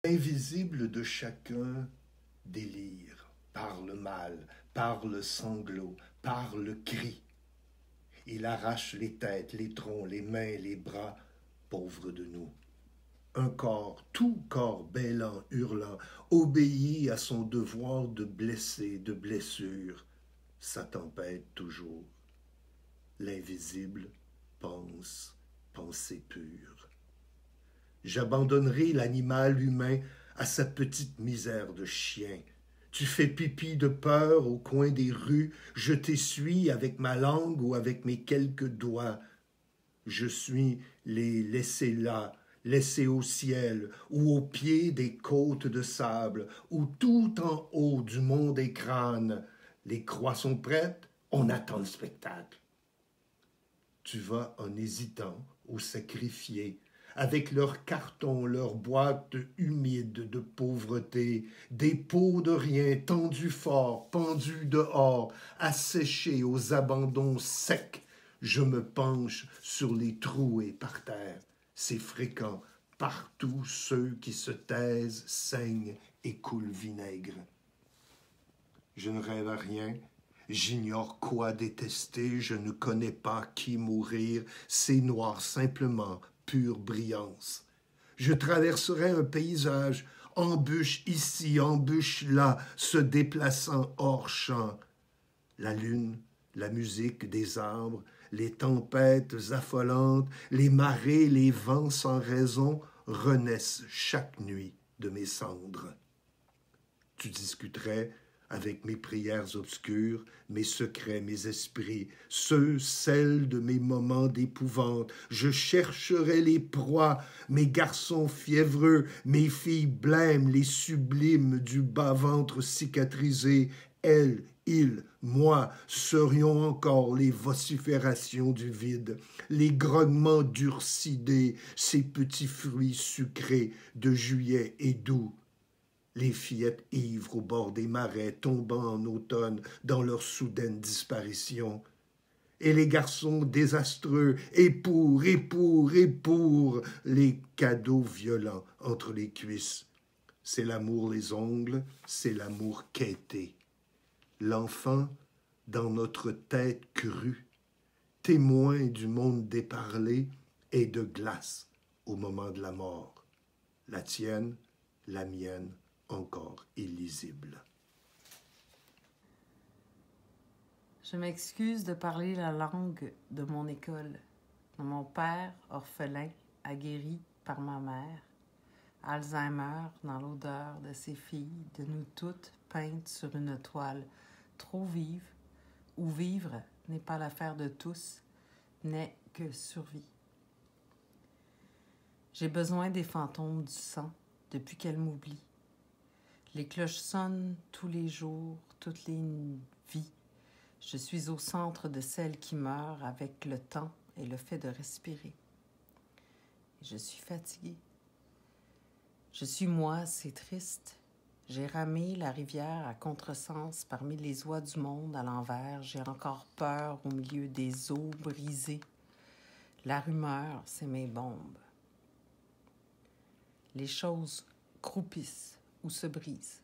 L'invisible de chacun délire, par le mal, par le sanglot, par le cri. Il arrache les têtes, les troncs, les mains, les bras, pauvres de nous. Un corps, tout corps bêlant, hurlant, obéit à son devoir de blesser, de blessure. Sa tempête toujours. L'invisible pense, pensée pure. J'abandonnerai l'animal humain à sa petite misère de chien. Tu fais pipi de peur au coin des rues, je t'essuie avec ma langue ou avec mes quelques doigts. Je suis les laissés là, laissés au ciel ou au pied des côtes de sable ou tout en haut du monde des crânes. Les croix sont prêtes, on attend le spectacle. Tu vas en hésitant ou sacrifié, avec leurs cartons, leurs boîtes humides de pauvreté, des pots de rien tendus fort, pendus dehors, asséchés aux abandons secs. Je me penche sur les trouées par terre. C'est fréquent, partout ceux qui se taisent saignent et coulent vinaigre. Je ne rêve à rien, j'ignore quoi détester, je ne connais pas qui mourir, c'est noir simplement, pure brillance. Je traverserai un paysage, embûche ici, embûche là, se déplaçant hors champ. La lune, la musique des arbres, les tempêtes affolantes, les marées, les vents sans raison renaissent chaque nuit de mes cendres. Tu discuterais avec mes prières obscures, mes secrets, mes esprits, ceux, celles de mes moments d'épouvante. Je chercherai les proies, mes garçons fiévreux, mes filles blêmes, les sublimes du bas-ventre cicatrisé. Elles, ils, moi, serions encore les vociférations du vide, les grognements durcidés, ces petits fruits sucrés de juillet et d'août. Les fillettes ivres au bord des marais, tombant en automne dans leur soudaine disparition. Et les garçons désastreux, et pour, les cadeaux violents entre les cuisses. C'est l'amour les ongles, c'est l'amour quêté. L'enfant dans notre tête crue, témoin du monde déparlé et de glace au moment de la mort. La tienne, la mienne, encore illisible. Je m'excuse de parler la langue de mon école, de mon père, orphelin, aguerri par ma mère, Alzheimer dans l'odeur de ses filles, de nous toutes peintes sur une toile trop vive, où vivre n'est pas l'affaire de tous, n'est que survie. J'ai besoin des fantômes du sang depuis qu'elle m'oublie. Les cloches sonnent tous les jours, toutes les vies. Je suis au centre de celles qui meurent avec le temps et le fait de respirer. Je suis fatiguée. Je suis moi, c'est triste. J'ai ramé la rivière à contresens parmi les oies du monde à l'envers. J'ai encore peur au milieu des eaux brisées. La rumeur, c'est mes bombes. Les choses croupissent ou se brisent.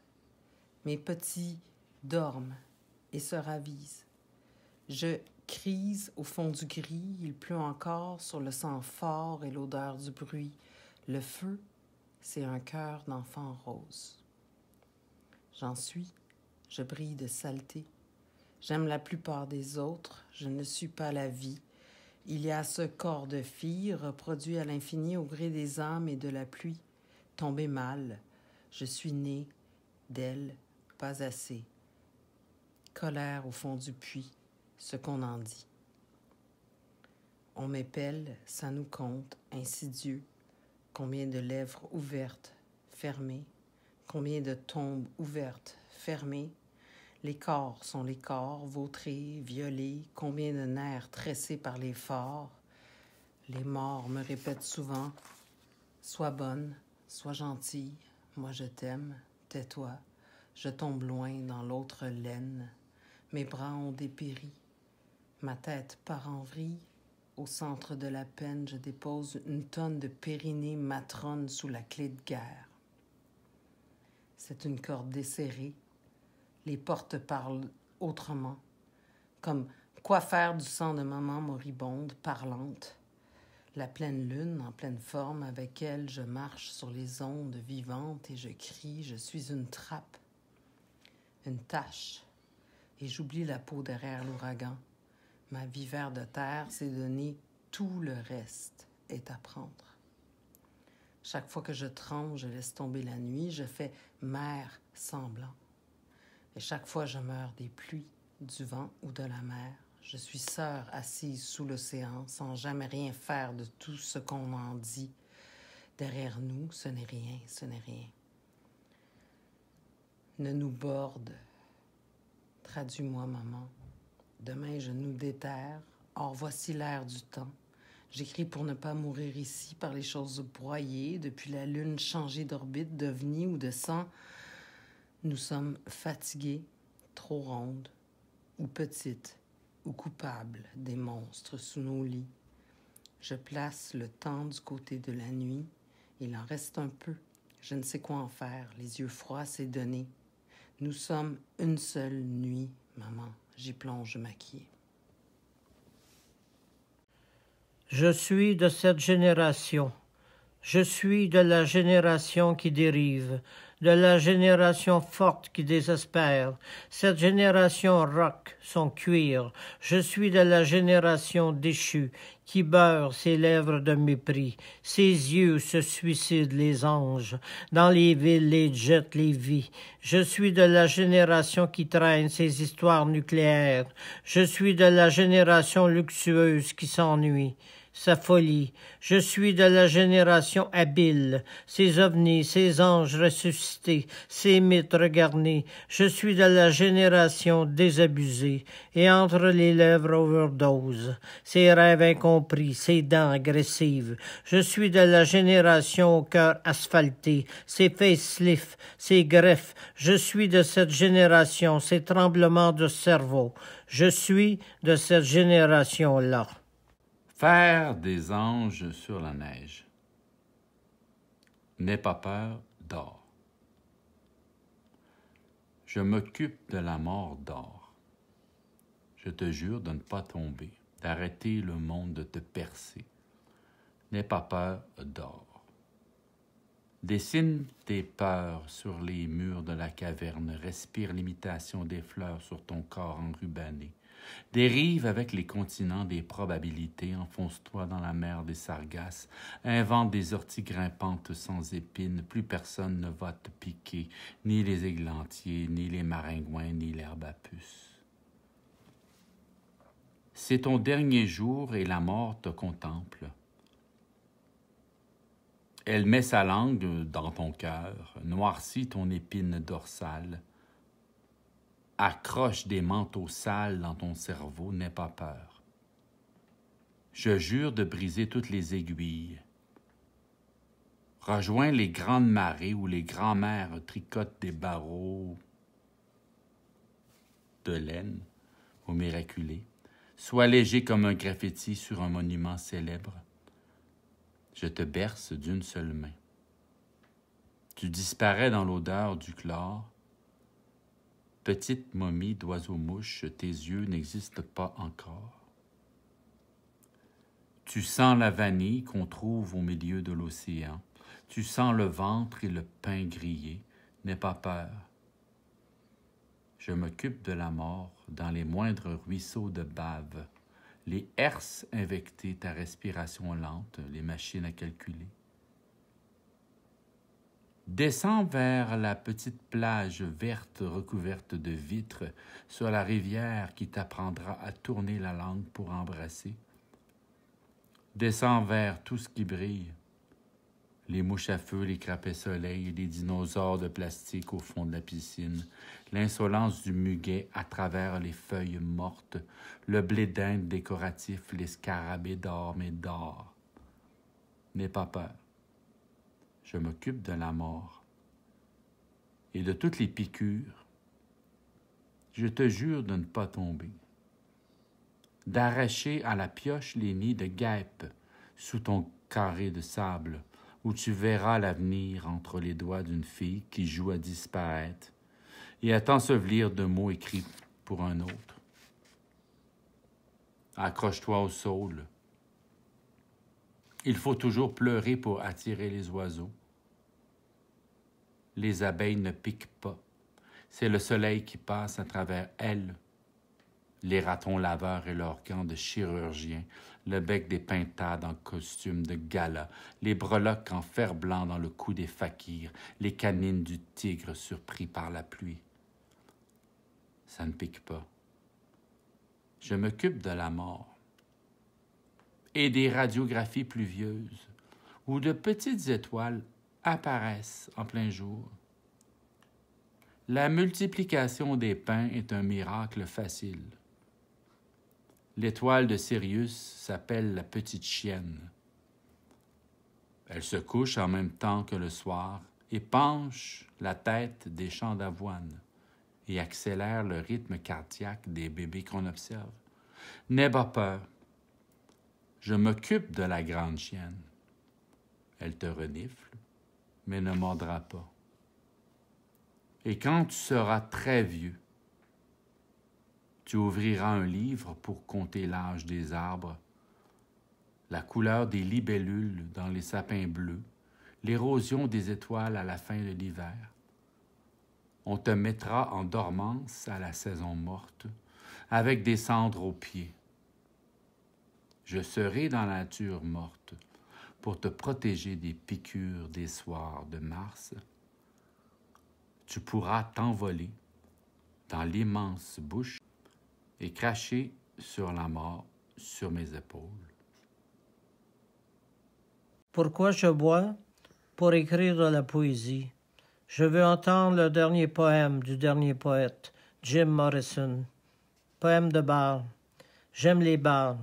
Mes petits dorment et se ravisent. Je crise au fond du gris, il pleut encore sur le sang fort et l'odeur du bruit. Le feu, c'est un cœur d'enfant rose. J'en suis, je brille de saleté. J'aime la plupart des autres, je ne suis pas la vie. Il y a ce corps de fille reproduit à l'infini au gré des âmes et de la pluie. Tombé mal, je suis née d'elle, pas assez. Colère au fond du puits, ce qu'on en dit. On m'épelle, ça nous compte, insidieux. Combien de lèvres ouvertes, fermées. Combien de tombes ouvertes, fermées. Les corps sont les corps, vautrés, violés. Combien de nerfs tressés par les forts. Les morts me répètent souvent, sois bonne, sois gentille, moi je t'aime, tais-toi. Je tombe loin dans l'autre laine. Mes bras ont dépéri. Ma tête part en vrille. Au centre de la peine, je dépose une tonne de périnée matrone sous la clé de guerre. C'est une corde desserrée. Les portes parlent autrement, comme quoi faire du sang de maman moribonde, parlante. La pleine lune, en pleine forme, avec elle, je marche sur les ondes vivantes et je crie, je suis une trappe, une tache, et j'oublie la peau derrière l'ouragan. Ma vie vers de terre s'est donnée, tout le reste est à prendre. Chaque fois que je tremble, je laisse tomber la nuit, je fais mer semblant. Et chaque fois, je meurs des pluies, du vent ou de la mer. Je suis sœur assise sous l'océan, sans jamais rien faire de tout ce qu'on en dit. Derrière nous, ce n'est rien, ce n'est rien. Ne nous borde. Traduis-moi, maman. Demain, je nous déterre. Or, voici l'air du temps. J'écris pour ne pas mourir ici par les choses broyées, depuis la lune changée d'orbite, d'ovni ou de sang. Nous sommes fatigués, trop rondes, ou petites, ou coupables des monstres sous nos lits. Je place le temps du côté de la nuit. Il en reste un peu. Je ne sais quoi en faire. Les yeux froids, c'est donné. Nous sommes une seule nuit, maman. J'y plonge maquillée. Je suis de cette génération. Je suis de la génération qui dérive, de la génération forte qui désespère. Cette génération rock son cuir. Je suis de la génération déchue qui beurre ses lèvres de mépris. Ses yeux se suicident les anges. Dans les villes, les jettent les vies. Je suis de la génération qui traîne ses histoires nucléaires. Je suis de la génération luxueuse qui s'ennuie. Sa folie. Je suis de la génération habile, ses ovnis, ses anges ressuscités, ses mythes regarnés. Je suis de la génération désabusée, et entre les lèvres overdose, ses rêves incompris, ses dents agressives. Je suis de la génération au cœur asphalté, ses facelifts, ses greffes. Je suis de cette génération, ses tremblements de cerveau. Je suis de cette génération-là. Faire des anges sur la neige. N'aie pas peur, dors. Je m'occupe de la mort, dors. Je te jure de ne pas tomber, d'arrêter le monde de te percer. N'aie pas peur, dors. Dessine tes peurs sur les murs de la caverne, respire l'imitation des fleurs sur ton corps enrubanné. Dérive avec les continents des probabilités, enfonce-toi dans la mer des sargasses, invente des orties grimpantes sans épines, plus personne ne va te piquer, ni les églantiers, ni les maringouins, ni l'herbe à puce. C'est ton dernier jour et la mort te contemple. Elle met sa langue dans ton cœur, noircit ton épine dorsale, accroche des manteaux sales dans ton cerveau, n'aie pas peur. Je jure de briser toutes les aiguilles. Rejoins les grandes marées où les grands-mères tricotent des barreaux de laine au miraculé. Sois léger comme un graffiti sur un monument célèbre. Je te berce d'une seule main. Tu disparais dans l'odeur du chlore. Petite momie d'oiseau-mouche, tes yeux n'existent pas encore. Tu sens la vanille qu'on trouve au milieu de l'océan. Tu sens le ventre et le pain grillé. N'aie pas peur. Je m'occupe de la mort dans les moindres ruisseaux de bave. Les herses invectées, ta respiration lente, les machines à calculer. Descends vers la petite plage verte recouverte de vitres sur la rivière qui t'apprendra à tourner la langue pour embrasser. Descends vers tout ce qui brille, les mouches à feu, les crapets soleil, les dinosaures de plastique au fond de la piscine, l'insolence du muguet à travers les feuilles mortes, le blé d'Inde décoratif, les scarabées d'or, mais d'or. N'aie pas peur. Je m'occupe de la mort et de toutes les piqûres. Je te jure de ne pas tomber, d'arracher à la pioche les nids de guêpes sous ton carré de sable, où tu verras l'avenir entre les doigts d'une fille qui joue à disparaître et à t'ensevelir de mots écrits pour un autre. Accroche-toi au saule. Il faut toujours pleurer pour attirer les oiseaux. Les abeilles ne piquent pas. C'est le soleil qui passe à travers elles. Les ratons laveurs et leurs gants de chirurgien, le bec des pintades en costume de gala, les breloques en fer-blanc dans le cou des fakirs, les canines du tigre surpris par la pluie. Ça ne pique pas. Je m'occupe de la mort et des radiographies pluvieuses où de petites étoiles apparaissent en plein jour. La multiplication des pains est un miracle facile. L'étoile de Sirius s'appelle la petite chienne. Elle se couche en même temps que le soir et penche la tête des champs d'avoine et accélère le rythme cardiaque des bébés qu'on observe. N'aie pas peur. Je m'occupe de la grande chienne. Elle te renifle, mais ne mordra pas. Et quand tu seras très vieux, tu ouvriras un livre pour compter l'âge des arbres, la couleur des libellules dans les sapins bleus, l'érosion des étoiles à la fin de l'hiver. On te mettra en dormance à la saison morte, avec des cendres aux pieds. Je serai dans la nature morte pour te protéger des piqûres des soirs de mars. Tu pourras t'envoler dans l'immense bouche et cracher sur la mort sur mes épaules. Pourquoi je bois? Pour écrire de la poésie. Je veux entendre le dernier poème du dernier poète, Jim Morrison. Poème de bar. J'aime les bars,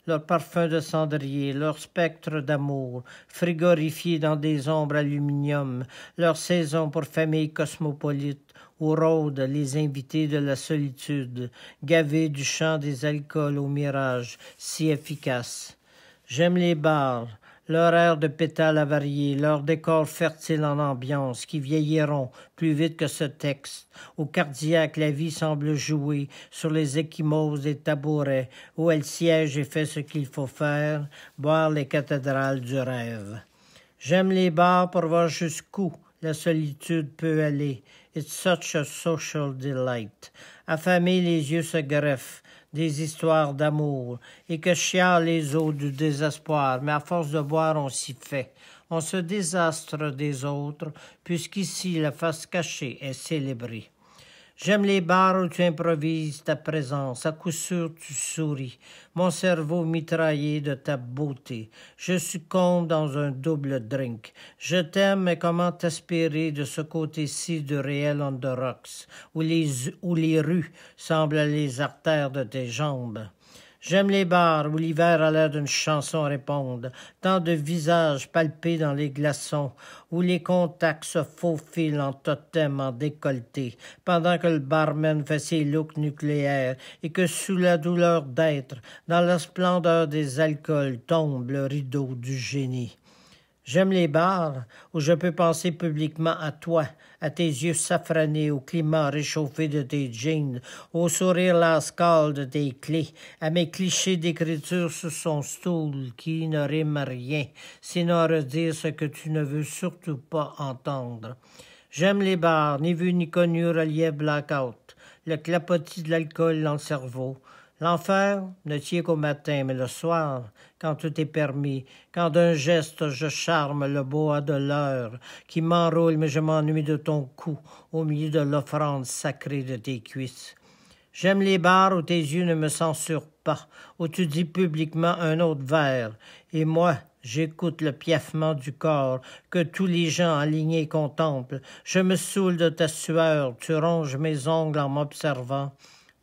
leur parfum de cendrier, leur spectre d'amour, frigorifiés dans des ombres aluminium, leur saison pour familles cosmopolites, où rôdent les invités de la solitude, gavés du chant des alcools au mirage, si efficace. J'aime les bars, leur air de pétales avariés, leur décor fertile en ambiance, qui vieilliront plus vite que ce texte, où cardiaque la vie semble jouer sur les ecchymoses des tabourets, où elle siège et fait ce qu'il faut faire, boire les cathédrales du rêve. J'aime les bars pour voir jusqu'où la solitude peut aller. It's such a social delight. Affamés, les yeux se greffent, des histoires d'amour, et que chialent les eaux du désespoir, mais à force de boire, on s'y fait. On se désastre des autres, puisqu'ici la face cachée est célébrée. J'aime les bars où tu improvises ta présence, à coup sûr tu souris, mon cerveau mitraillé de ta beauté. Je succombe dans un double drink. Je t'aime, mais comment t'aspirer de ce côté-ci du réel on the rocks, où les rues semblent les artères de tes jambes. J'aime les bars où l'hiver a l'air d'une chanson répondre, tant de visages palpés dans les glaçons, où les contacts se faufilent en totem en décolleté, pendant que le barman fait ses looks nucléaires et que sous la douleur d'être, dans la splendeur des alcools, tombe le rideau du génie. J'aime les bars où je peux penser publiquement à toi, à tes yeux safranés, au climat réchauffé de tes jeans, au sourire lascal de tes clés, à mes clichés d'écriture sur son stool qui ne riment rien, sinon à redire ce que tu ne veux surtout pas entendre. J'aime les bars, ni vu ni connu, relief blackout, le clapotis de l'alcool dans le cerveau. L'enfer ne tient qu'au matin, mais le soir, quand tout est permis, quand d'un geste je charme le boa de l'heure, qui m'enroule mais je m'ennuie de ton cou, au milieu de l'offrande sacrée de tes cuisses. J'aime les bars où tes yeux ne me censurent pas, où tu dis publiquement un autre verre, et moi, j'écoute le piaffement du corps que tous les gens alignés contemplent. Je me saoule de ta sueur, tu ronges mes ongles en m'observant.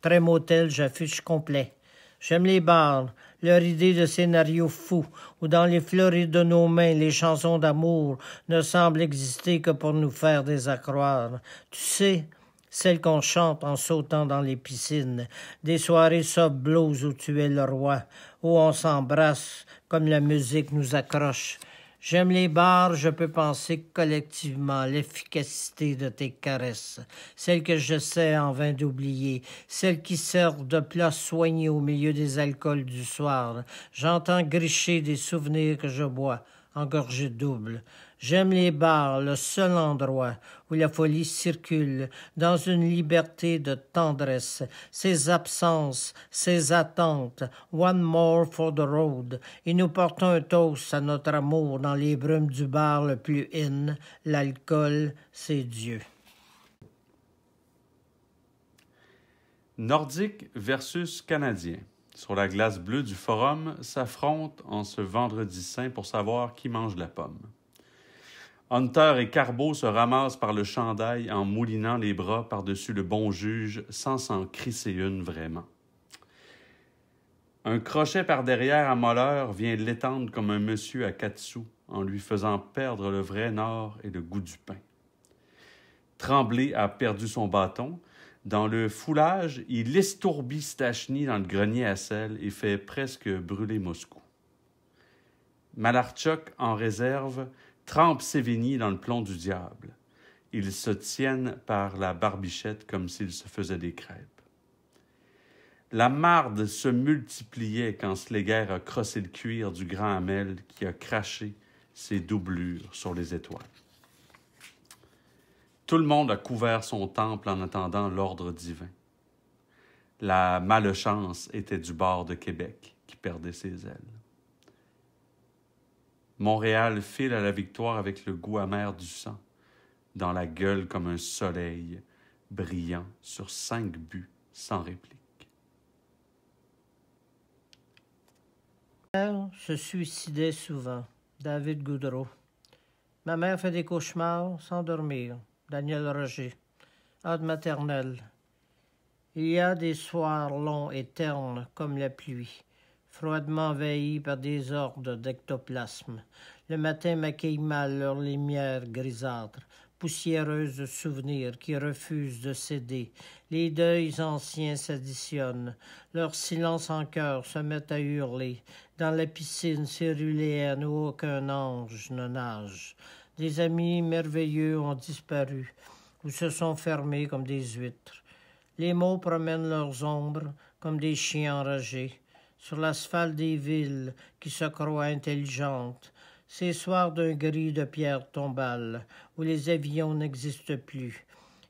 Très motel, j'affiche complet. J'aime les bars, leur idée de scénario fou, où dans les fleuris de nos mains, les chansons d'amour ne semblent exister que pour nous faire désaccroire. Tu sais, celles qu'on chante en sautant dans les piscines, des soirées soft blues où tu es le roi, où on s'embrasse comme la musique nous accroche. J'aime les bars, je peux penser collectivement l'efficacité de tes caresses, celles que j'essaie en vain d'oublier, celles qui servent de plat soigné au milieu des alcools du soir. J'entends gricher des souvenirs que je bois, en gorgée double. J'aime les bars, le seul endroit où la folie circule, dans une liberté de tendresse, ses absences, ses attentes, one more for the road, et nous portons un toast à notre amour dans les brumes du bar le plus in, l'alcool, c'est Dieu. Nordique versus Canadien. Sur la glace bleue du forum s'affrontent en ce vendredi saint pour savoir qui mange la pomme. Hunter et Carbeau se ramassent par le chandail en moulinant les bras par-dessus le bon juge sans s'en crisser une vraiment. Un crochet par derrière à Molleur vient l'étendre comme un monsieur à 4 sous en lui faisant perdre le vrai nord et le goût du pain. Tremblay a perdu son bâton. Dans le foulage, il estourbit Stachny dans le grenier à sel et fait presque brûler Moscou. Malarchuk, en réserve, trempe Sévigny dans le plomb du diable. Ils se tiennent par la barbichette comme s'ils se faisaient des crêpes. La marde se multipliait quand Sléguer a crossé le cuir du grand Hamel qui a craché ses doublures sur les étoiles. Tout le monde a couvert son temple en attendant l'ordre divin. La malchance était du bord de Québec qui perdait ses ailes. Montréal file à la victoire avec le goût amer du sang, dans la gueule comme un soleil brillant sur 5 buts sans réplique. Ma mère se suicidait souvent. David Goudreau. Ma mère fait des cauchemars sans dormir. Daniel Roger. Ode maternelle. Il y a des soirs longs et ternes comme la pluie, froidement envahis par des hordes d'ectoplasmes. Le matin maquille mal leur lumière grisâtre, poussiéreuse de souvenirs qui refusent de céder. Les deuils anciens s'additionnent. Leur silence en chœur se met à hurler. Dans la piscine céruléenne où aucun ange ne nage. Des amis merveilleux ont disparu ou se sont fermés comme des huîtres. Les mots promènent leurs ombres comme des chiens enragés sur l'asphalte des villes qui se croient intelligentes. Ces soirs d'un gris de pierre tombale où les avions n'existent plus.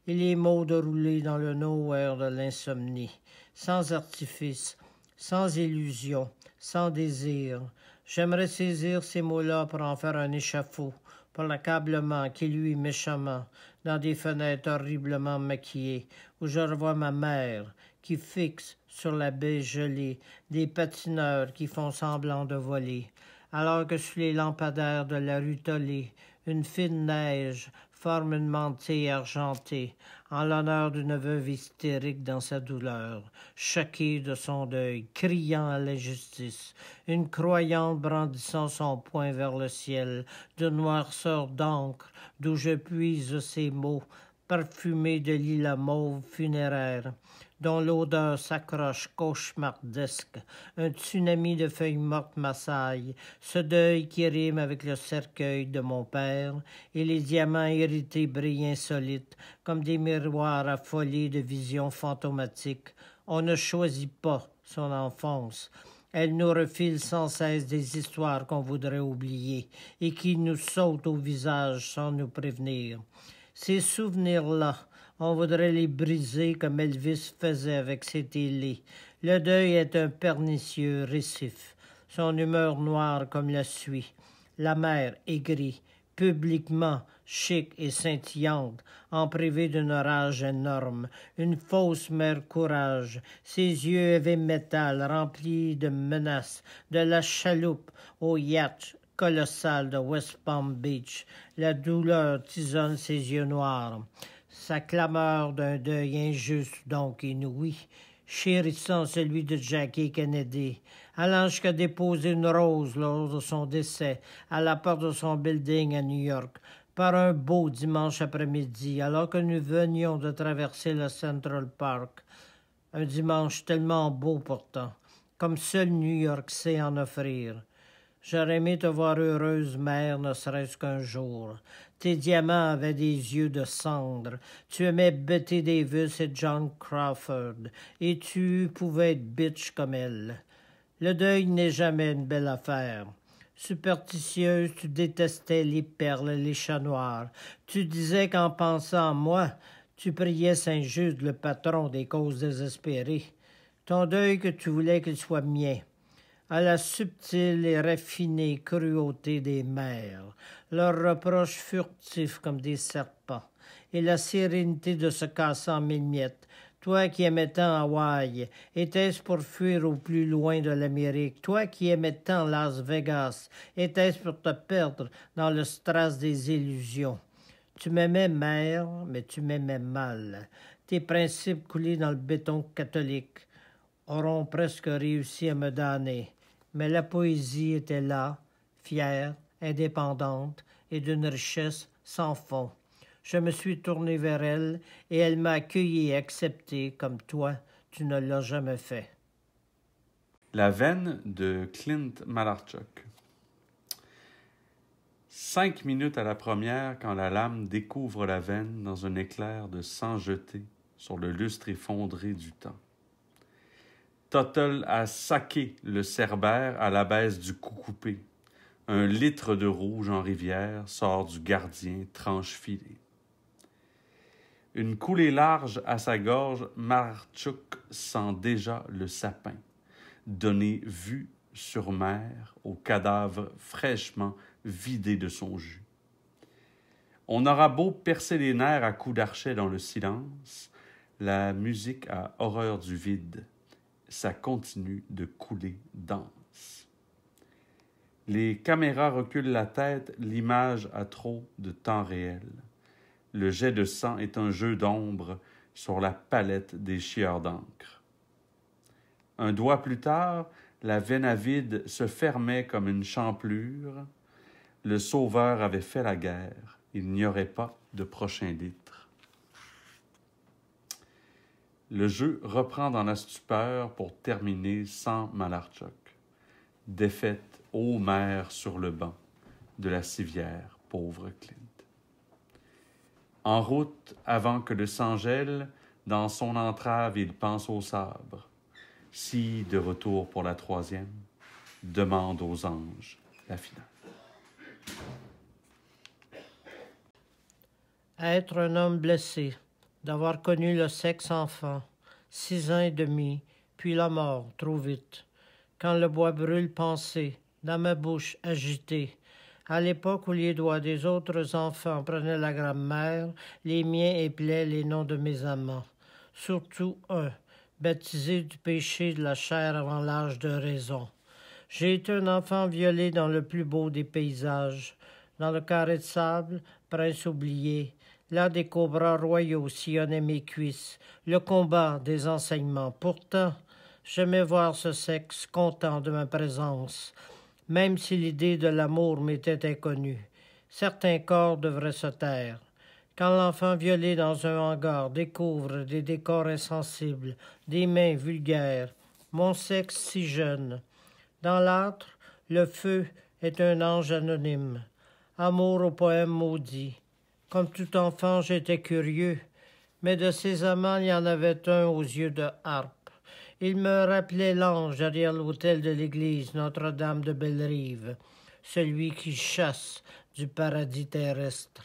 Et les mots de rouler dans le nowhere de l'insomnie, sans artifice, sans illusion, sans désir. J'aimerais saisir ces mots-là pour en faire un échafaud, pour l'accablement qui luit méchamment dans des fenêtres horriblement maquillées, où je revois ma mère qui fixe sur la baie gelée des patineurs qui font semblant de voler, alors que sous les lampadaires de la rue Tollé, une fine neige forme une mantille argentée en l'honneur d'une veuve hystérique dans sa douleur, choquée de son deuil, criant à l'injustice, une croyante brandissant son poing vers le ciel, de noirceur d'encre d'où je puise ces mots, parfumés de lilas mauve funéraire, dont l'odeur s'accroche cauchemardesque, un tsunami de feuilles mortes m'assaille, ce deuil qui rime avec le cercueil de mon père, et les diamants hérités brillent insolites, comme des miroirs affolés de visions fantomatiques. On ne choisit pas son enfance. Elle nous refile sans cesse des histoires qu'on voudrait oublier, et qui nous sautent au visage sans nous prévenir. Ces souvenirs-là, on voudrait les briser comme Elvis faisait avec ses télés. Le deuil est un pernicieux récif, son humeur noire comme la suie. La mer aigrie, publiquement chic et scintillante, en privé d'une rage énorme, une fausse mère courage, ses yeux heavy métal remplis de menaces, de la chaloupe au yacht colossal de West Palm Beach. La douleur tisonne ses yeux noirs. Sa clameur d'un deuil injuste, donc inouï, chérissant celui de Jackie Kennedy, allant jusqu'à déposer une rose lors de son décès à la porte de son building à New York, par un beau dimanche après-midi, alors que nous venions de traverser le Central Park. Un dimanche tellement beau pourtant, comme seul New York sait en offrir. J'aurais aimé te voir heureuse, mère, ne serait-ce qu'un jour. Tes diamants avaient des yeux de cendre. Tu aimais Betty Davis et John Crawford, et tu pouvais être bitch comme elle. Le deuil n'est jamais une belle affaire. Superstitieuse, tu détestais les perles et les chats noirs. Tu disais qu'en pensant à moi, tu priais Saint-Just, le patron des causes désespérées. Ton deuil que tu voulais qu'il soit mien. À la subtile et raffinée cruauté des mères, leurs reproches furtifs comme des serpents, et la sérénité de se casser en mille miettes. Toi qui aimais tant Hawaï, était-ce pour fuir au plus loin de l'Amérique? Toi qui aimais tant Las Vegas, était-ce pour te perdre dans le strass des illusions? Tu m'aimais, mère, mais tu m'aimais mal. Tes principes coulés dans le béton catholique auront presque réussi à me damner. Mais la poésie était là, fière, indépendante et d'une richesse sans fond. Je me suis tourné vers elle et elle m'a accueilli et accepté comme toi, tu ne l'as jamais fait. La veine de Clint Malarchuk. 5 minutes à la première quand la lame découvre la veine dans un éclair de sang jeté sur le lustre effondré du temps. Tuttle a saqué le cerbère à la baisse du cou coupé. Un litre de rouge en rivière sort du gardien tranche-filé. Une coulée large à sa gorge, Malarchuk sent déjà le sapin, donner vue sur mer au cadavre fraîchement vidé de son jus. On aura beau percer les nerfs à coups d'archet dans le silence, la musique a horreur du vide. Ça continue de couler dense. Les caméras reculent la tête, l'image a trop de temps réel. Le jet de sang est un jeu d'ombre sur la palette des chieurs d'encre. Un doigt plus tard, la veine à vide se fermait comme une champlure. Le Sauveur avait fait la guerre. Il n'y aurait pas de prochain litre. Le jeu reprend dans la stupeur pour terminer sans Malarchuk. Défaite, ô mère sur le banc de la civière, pauvre Clint. En route, avant que le sang gèle, dans son entrave, il pense au sabre. Si, de retour pour la 3e, demande aux anges la finale. Être un homme blessé, d'avoir connu le sexe enfant, 6 ans et demi, puis la mort, trop vite. Quand le bois brûle, penser, dans ma bouche agitée. À l'époque où les doigts des autres enfants prenaient la grammaire, les miens épelaient les noms de mes amants. Surtout un, baptisé du péché de la chair avant l'âge de raison. J'ai été un enfant violé dans le plus beau des paysages, dans le carré de sable, prince oublié. Là, des cobras royaux sillonnaient mes cuisses, le combat des enseignements. Pourtant, j'aimais voir ce sexe content de ma présence, même si l'idée de l'amour m'était inconnue. Certains corps devraient se taire. Quand l'enfant violé dans un hangar découvre des décors insensibles, des mains vulgaires, mon sexe si jeune. Dans l'âtre, le feu est un ange anonyme. Amour au poème maudit. Comme tout enfant, j'étais curieux, mais de ces amants, il y en avait un aux yeux de harpe. Il me rappelait l'ange derrière l'autel de l'église Notre-Dame de Bellerive, celui qui chasse du paradis terrestre.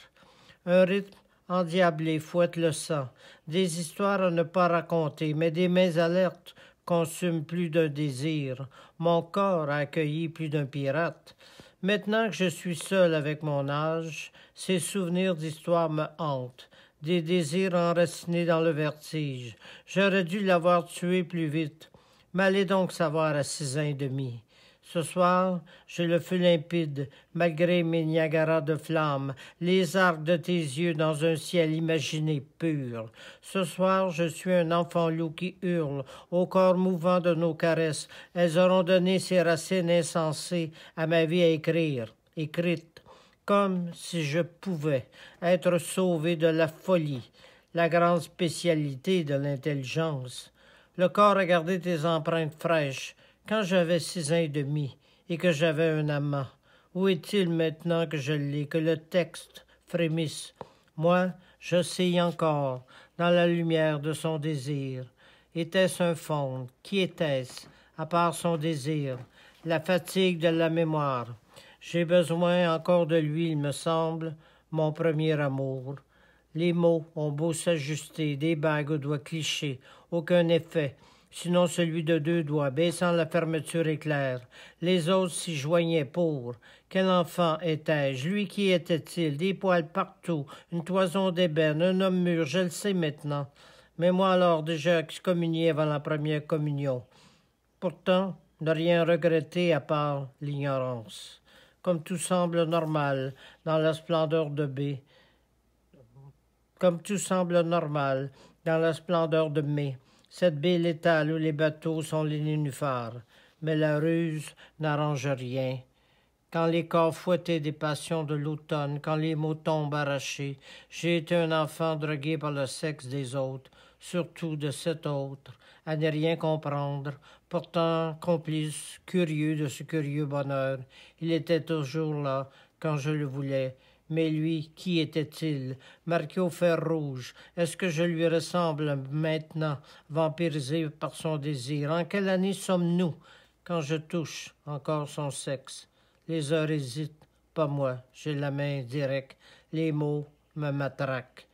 Un rythme endiablé fouette le sang, des histoires à ne pas raconter, mais des mains alertes consument plus d'un désir. Mon corps a accueilli plus d'un pirate. Maintenant que je suis seul avec mon âge, ces souvenirs d'histoire me hantent, des désirs enracinés dans le vertige. J'aurais dû l'avoir tué plus vite, mais allez donc savoir à 6 ans et demi. Ce soir, j'ai le feu limpide, malgré mes Niagara de flammes, les arcs de tes yeux dans un ciel imaginé pur. Ce soir, je suis un enfant loup qui hurle, au corps mouvant de nos caresses. Elles auront donné ces racines insensées à ma vie à écrire, écrite, comme si je pouvais être sauvé de la folie, la grande spécialité de l'intelligence. Le corps a gardé tes empreintes fraîches, quand j'avais 6 ans et demi, et que j'avais un amant. Où est-il maintenant que je l'ai, que le texte frémisse? Moi, j'oscille encore dans la lumière de son désir. Était-ce un faune? Qui était-ce, à part son désir? La fatigue de la mémoire. J'ai besoin encore de lui, il me semble, mon premier amour. Les mots ont beau s'ajuster, des bagues aux doigts clichés, aucun effet, sinon celui de 2 doigts, baissant la fermeture éclair. Les autres s'y joignaient pour. Quel enfant étais-je? Lui, qui était-il? Des poils partout, une toison d'ébène, un homme mûr, je le sais maintenant. Mais moi alors déjà excommunié avant la première communion. Pourtant, ne rien regretter à part l'ignorance. Comme tout semble normal dans la splendeur de mai, cette baie létale où les bateaux sont les nénuphars. Mais la ruse n'arrange rien. Quand les corps fouettés des passions de l'automne, quand les mots tombent arrachés, j'ai été un enfant drogué par le sexe des autres, surtout de cet autre, à ne rien comprendre, pourtant complice, curieux de ce curieux bonheur. Il était toujours là, quand je le voulais. Mais lui, qui était-il? Marqué au fer rouge, est-ce que je lui ressemble maintenant, vampirisé par son désir? En quelle année sommes-nous, quand je touche encore son sexe? Les heures hésitent, pas moi, j'ai la main directe, les mots me matraquent.